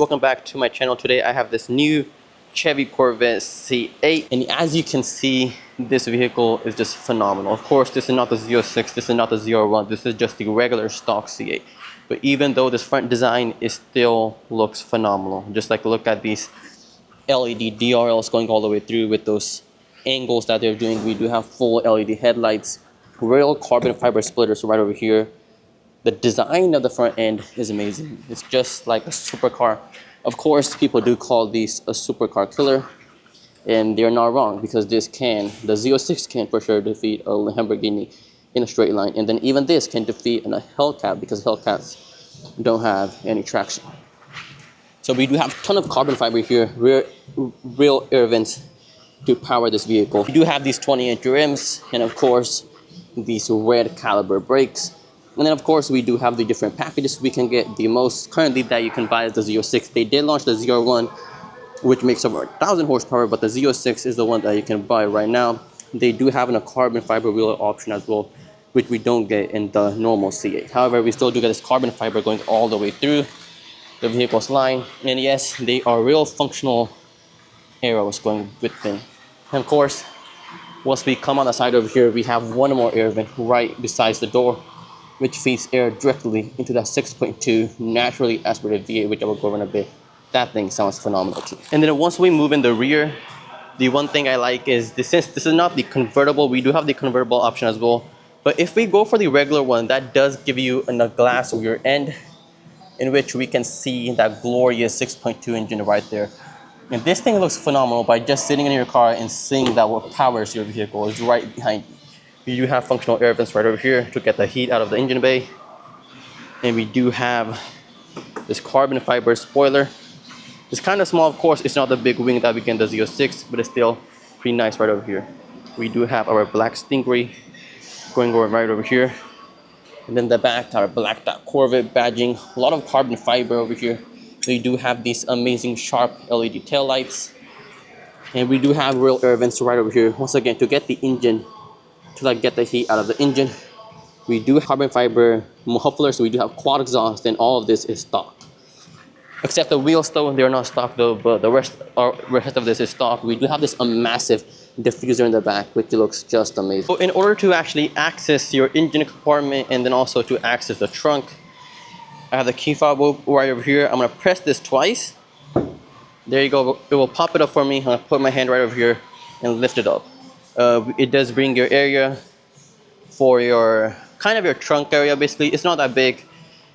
welcome back to my channel. Today I have this new Chevy Corvette C8, and as you can see, this vehicle is just phenomenal. Of course, this is not the Z06, this is not the Z01, this is just the regular stock C8. But even though this front design still looks phenomenal, just like look at these LED DRLs going all the way through with those angles that they're doing. We do have full LED headlights, real carbon fiber splitters right over here. The design of the front end is amazing. It's just like a supercar. Of course, people do call these a supercar killer, and they're not wrong, because the Z06 can for sure defeat a Lamborghini in a straight line, and then even this can defeat a Hellcat, because Hellcats don't have any traction. So we do have a ton of carbon fiber here, real air vents to power this vehicle. We do have these 20-inch rims, and of course, these red caliber brakes. And then of course we do have the different packages. We can get the most currently that you can buy is the Z06. They did launch the Z01, which makes over 1,000 horsepower, but the Z06 is the one that you can buy right now. They do have a carbon fiber wheel option as well, which we don't get in the normal C8. However, we still do get this carbon fiber going all the way through the vehicle's line. And yes, they are real functional arrows going within. And of course, once we come on the side over here, we have one more air vent right besides the door, which feeds air directly into that 6.2 naturally aspirated V8, which I will go over in a bit. That thing sounds phenomenal too. And then once we move in the rear, the one thing I like is this, since this is not the convertible, we do have the convertible option as well. But if we go for the regular one, that does give you a glass rear end, in which we can see that glorious 6.2 engine right there. And this thing looks phenomenal by just sitting in your car and seeing that what powers your vehicle is right behind you. We do have functional air vents right over here to get the heat out of the engine bay. And we do have this carbon fiber spoiler. It's kind of small, of course. It's not the big wing that we get in the Z06, but it's still pretty nice right over here. We do have our black Stingray going over right over here. And then the back, our black Corvette badging. A lot of carbon fiber over here. We do have these amazing sharp LED taillights. And we do have real air vents right over here. Once again, to get the engine, to get the heat out of the engine. We do have carbon fiber mufflers, so we do have quad exhaust, and all of this is stock. Except the wheels though, they're not stock though, but the rest of this is stock. We do have this massive diffuser in the back, which looks just amazing. So in order to actually access your engine compartment and then also to access the trunk, I have the key fob right over here. I'm gonna press this twice. There you go, it will pop it up for me. I'm gonna put my hand right over here and lift it up. It does bring your area for your your trunk area. Basically, it's not that big.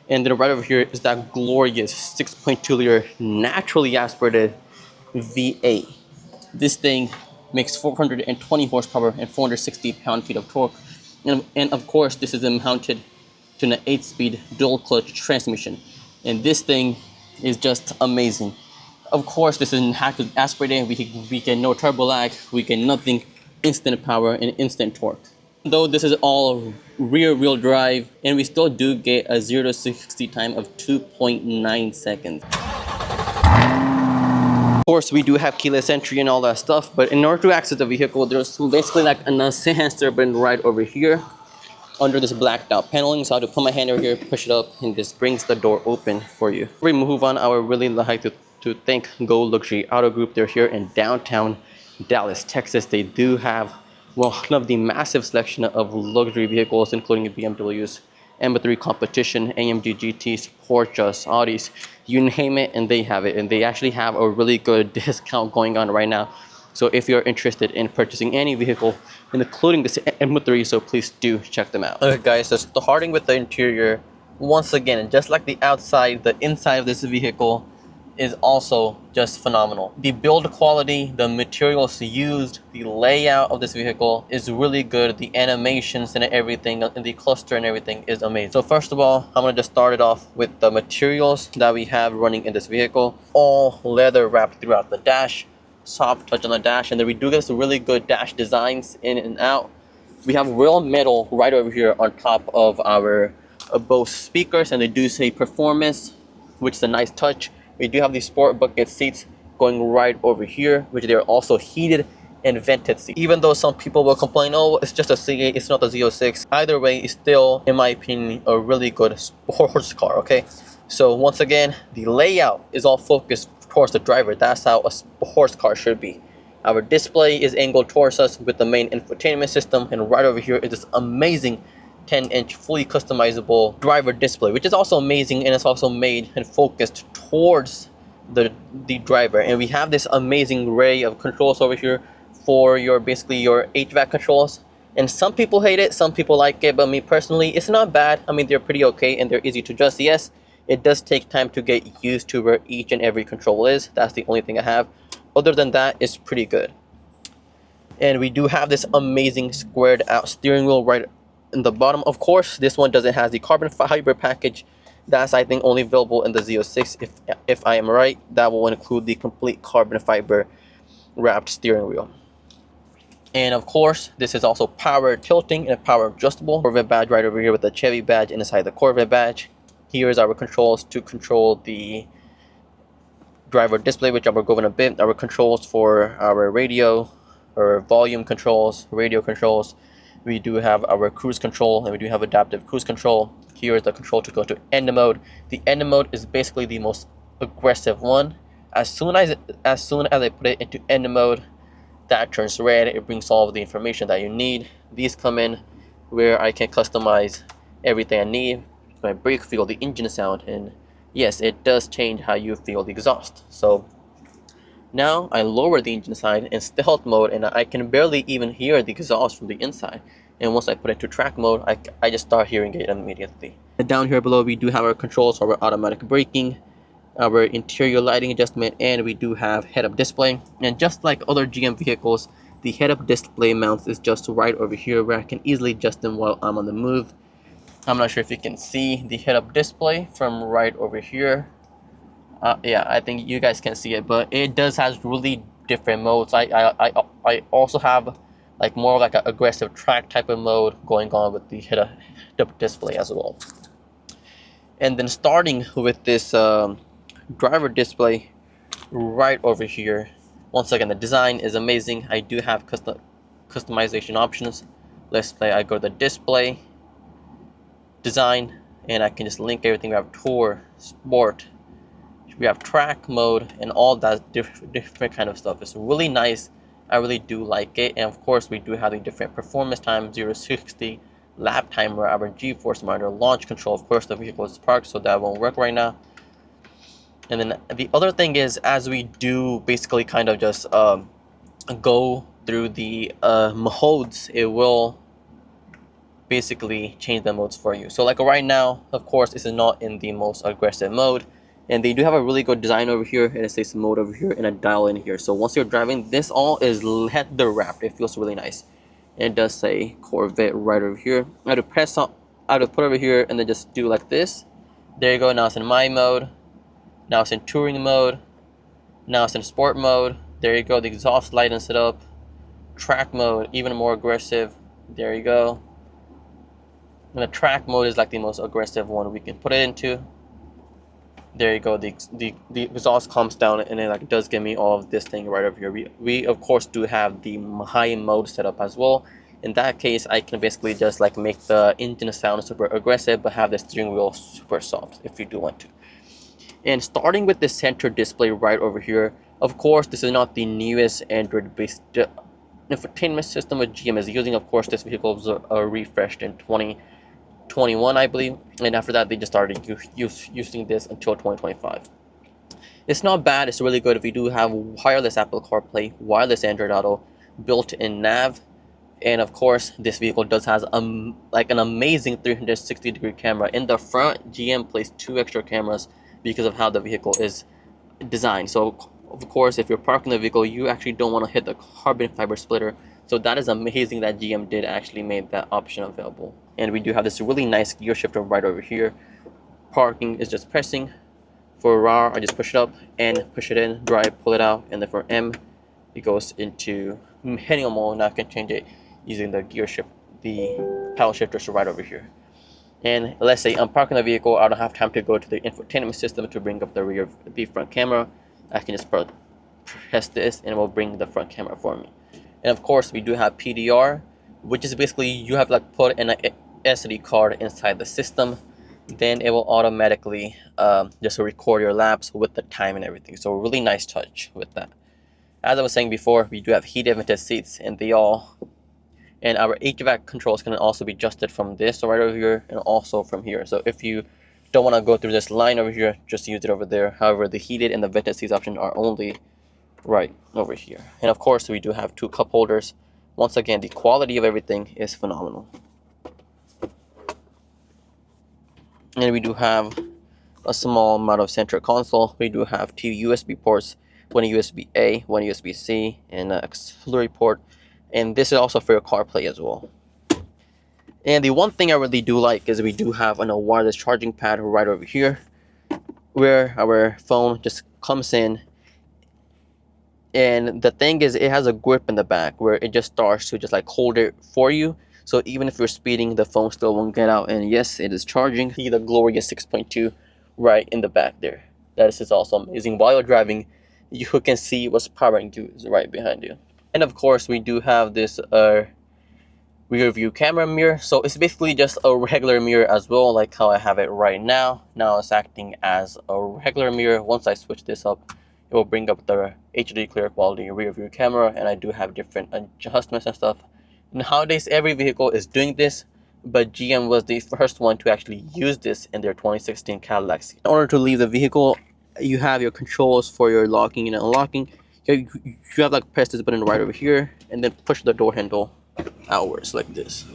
And then right over here is that glorious 6.2 liter naturally aspirated V8. This thing makes 420 horsepower and 460 pound-feet of torque. And of course, this is mounted to an 8-speed dual clutch transmission. And this thing is just amazing. Of course, this is aspirated. We get no turbo lag. We get nothing. Instant power and instant torque. Though this is all rear wheel drive, and we still do get a 0 to 60 time of 2.9 seconds. Of course, we do have keyless entry and all that stuff, but in order to access the vehicle, there's basically like an enhancer button right over here under this blacked out paneling. So I have to put my hand over here, push it up, and this brings the door open for you. Before we move on, I would really like to thank Go Luxury Auto Group. They're here in downtown Dallas, Texas. They do have one of the massive selection of luxury vehicles, including BMWs, M3 Competition, AMG GTs, Porsches, Audis, you name it, and they have it. And they actually have a really good discount going on right now. So if you're interested in purchasing any vehicle, including this M3, so please do check them out. Okay guys, so starting with the interior, once again, just like the outside, the inside of this vehicle is also just phenomenal. The build quality, the materials used, the layout of this vehicle is really good. The animations and everything, and the cluster and everything is amazing. So first of all, I'm gonna just start it off with the materials that we have running in this vehicle. All leather wrapped throughout the dash, soft touch on the dash, and then we do get some really good dash designs in and out. We have real metal right over here on top of our Bose speakers, and they do say performance, which is a nice touch. We do have these sport bucket seats going right over here, which they're also heated and vented seats. Even though some people will complain, oh, it's just a C8, it's not a Z06. Either way, it's still, in my opinion, a really good sports car, okay? So once again, the layout is all focused towards the driver. That's how a sports car should be. Our display is angled towards us with the main infotainment system, and right over here is this amazing 10-inch fully customizable driver display, which is also amazing, and it's also made and focused towards the driver. And we have this amazing array of controls over here for your basically your HVAC controls. And some people hate it, some people like it, but me personally, it's not bad. I mean, they're pretty okay and they're easy to adjust. Yes, it does take time to get used to where each and every control is. That's the only thing I have. Other than that, it's pretty good. And we do have this amazing squared out steering wheel right in the bottom. Of course, this one doesn't have the carbon fiber package. That's, I think, only available in the Z06. If I am right, that will include the complete carbon fiber wrapped steering wheel. And of course, this is also power tilting and power adjustable. Corvette badge right over here with the Chevy badge inside the Corvette badge. Here is our controls to control the driver display, which I will go over in a bit. Our controls for our radio, or volume controls, radio controls. We do have our cruise control, and we do have adaptive cruise control. Here is the control to go to end mode. The end mode is basically the most aggressive one. As soon as I put it into end mode, that turns red. It brings all of the information that you need. These come in where I can customize everything I need. My brake feel, the engine sound, and yes, it does change how you feel the exhaust. So now I lower the engine side in stealth mode, and I can barely even hear the exhaust from the inside. And once I put it to track mode, I just start hearing it immediately. And down here below, we do have our controls for our automatic braking, our interior lighting adjustment, and we do have head-up display. And just like other GM vehicles, the head-up display mounts is just right over here, where I can easily adjust them while I'm on the move. I'm not sure if you can see the head-up display from right over here. Yeah, I think you guys can see it, but it does have really different modes. I also have like more like an aggressive track type of mode going on with the head-up display as well. And then starting with this driver display right over here, once again, the design is amazing. I do have customization options. Let's say I go to the display, design, and I can just link everything. We have tour, sport, we have track mode, and all that different kind of stuff. It's really nice. I really do like it. And of course, we do have the different performance time, 0 to 60, lap timer, our G-force monitor, launch control. Of course, the vehicle is parked, so that won't work right now. And then the other thing is, as we do basically kind of just go through the modes, it will basically change the modes for you. So like right now, of course, this is not in the most aggressive mode, and they do have a really good design over here, and it says mode over here and a dial in here. So once you're driving, this all is leather wrapped. It feels really nice. And it does say Corvette right over here. I have to press on, I have to put over here and then just do like this. There you go. Now it's in my mode. Now it's in touring mode. Now it's in sport mode. There you go. The exhaust lighting set up. Track mode, even more aggressive. There you go. And the track mode is like the most aggressive one we can put it into. There you go. The exhaust calms down, and it like does give me all of this thing right over here. We of course do have the high mode set up as well. In that case, I can basically just like make the engine sound super aggressive, but have the steering wheel super soft if you do want to. And starting with the center display right over here, of course, this is not the newest Android-based infotainment system that GM is using. Of course, this vehicle was refreshed in 2021, I believe, and after that, they just started using this until 2025. It's not bad. It's really good if you do have wireless Apple CarPlay, wireless Android Auto, built-in nav, and of course, this vehicle does has like an amazing 360-degree camera in the front. GM placed 2 extra cameras because of how the vehicle is designed. So of course, if you're parking the vehicle, you actually don't want to hit the carbon fiber splitter. So that is amazing that GM did actually make that option available. And we do have this really nice gear shifter right over here. Parking is just pressing. For R, I just push it up and push it in, drive, pull it out, and then for M, it goes into manual mode. Now I can change it using the gear shift, the paddle shifters right over here. And let's say I'm parking the vehicle, I don't have time to go to the infotainment system to bring up the front camera. I can just press this and it will bring the front camera for me. And of course, we do have PDR, which is basically you have like put in an SD card inside the system. then it will automatically just record your laps with the time and everything. So really nice touch with that. As I was saying before, we do have heated vented seats, and and our HVAC controls can also be adjusted from this right over here and also from here. So if you don't want to go through this line over here, just use it over there. However, the heated and the vented seats option are only right over here. And of course, we do have 2 cup holders. Once again, the quality of everything is phenomenal. And we do have a small amount of center console. We do have 2 USB ports, one USB-A, one USB-C, and an auxiliary port. And this is also for your CarPlay as well. And the one thing I really do like is we do have a wireless charging pad right over here, where our phone just comes in. And the thing is, it has a grip in the back where it just starts to just like hold it for you. So even if you're speeding, the phone still won't get out. And yes, it is charging. See the glorious 6.2 right in the back there. That is also amazing. While you're driving, you can see what's powering you is right behind you. And of course, we do have this rear view camera mirror. So it's basically just a regular mirror as well, like how I have it right now. Now it's acting as a regular mirror. Once I switch this up, it will bring up the HD clear quality rear view camera, and I do have different adjustments and stuff. Nowadays, every vehicle is doing this, but GM was the first one to actually use this in their 2016 Cadillac. In order to leave the vehicle, you have your controls for your locking and unlocking. You have like press this button right over here, and then push the door handle outwards like this.